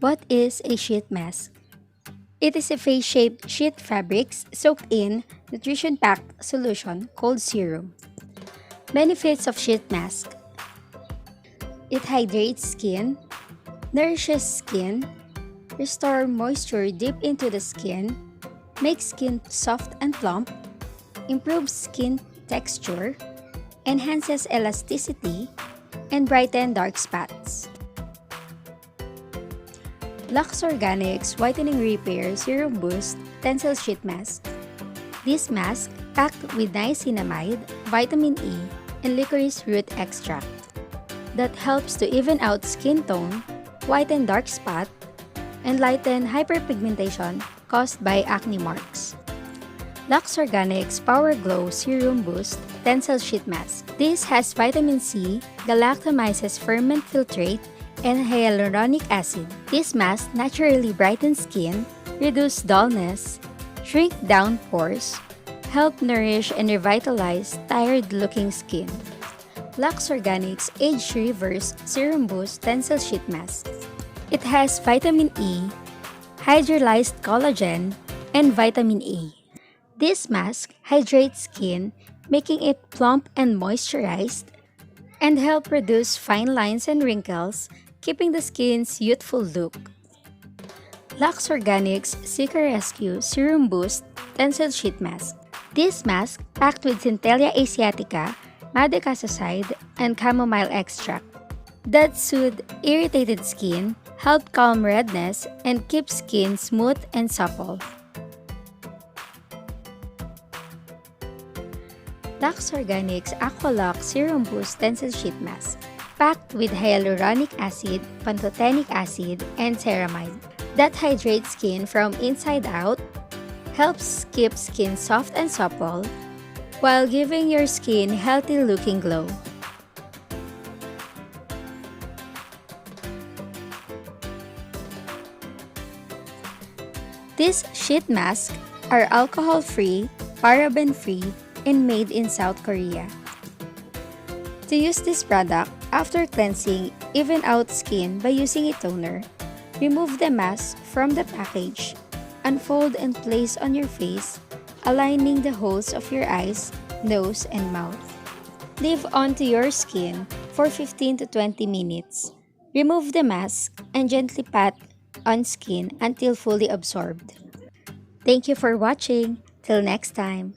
What is a sheet mask? It is a face-shaped sheet fabric soaked in nutrition-packed solution called serum. Benefits of sheet mask: it hydrates skin, nourishes skin, restores moisture deep into the skin, makes skin soft and plump, improves skin texture, enhances elasticity, and brightens dark spots. LUXE Organix Whitening Repair Serum Boost Tensile Sheet Mask. This mask, packed with niacinamide, vitamin E, and licorice root extract, that helps to even out skin tone, whiten dark spot, and lighten hyperpigmentation caused by acne marks. LUXE Organix Power Glow Serum Boost Tensile Sheet Mask. This has vitamin C, Galactomyces Ferment Filtrate, and Hyaluronic Acid. This mask naturally brightens skin, reduce dullness, shrink down pores, help nourish and revitalize tired-looking skin. LUXE Organix Age Reverse Serum Boost Tensile Sheet Mask. It has vitamin E, hydrolyzed collagen, and vitamin A. This mask hydrates skin, making it plump and moisturized, and help reduce fine lines and wrinkles, keeping the skin's youthful look. LUXE Organix Seeker Rescue Serum Boost Tensile Sheet Mask. This mask, packed with Centella asiatica, madecassoside, and chamomile extract, that soothe irritated skin, help calm redness, and keep skin smooth and supple. LUXE Organix Aqualux Serum Boost Tensile Sheet Mask, packed with hyaluronic acid, pantothenic acid, and ceramide, that hydrates skin from inside out, helps keep skin soft and supple, while giving your skin healthy-looking glow. These sheet masks are alcohol-free, paraben-free, and made in South Korea. To use this product, after cleansing, even out skin by using a toner, remove the mask from the package, unfold and place on your face, aligning the holes of your eyes, nose, and mouth. Leave onto your skin for 15 to 20 minutes. Remove the mask and gently pat on skin until fully absorbed. Thank you for watching. Till next time.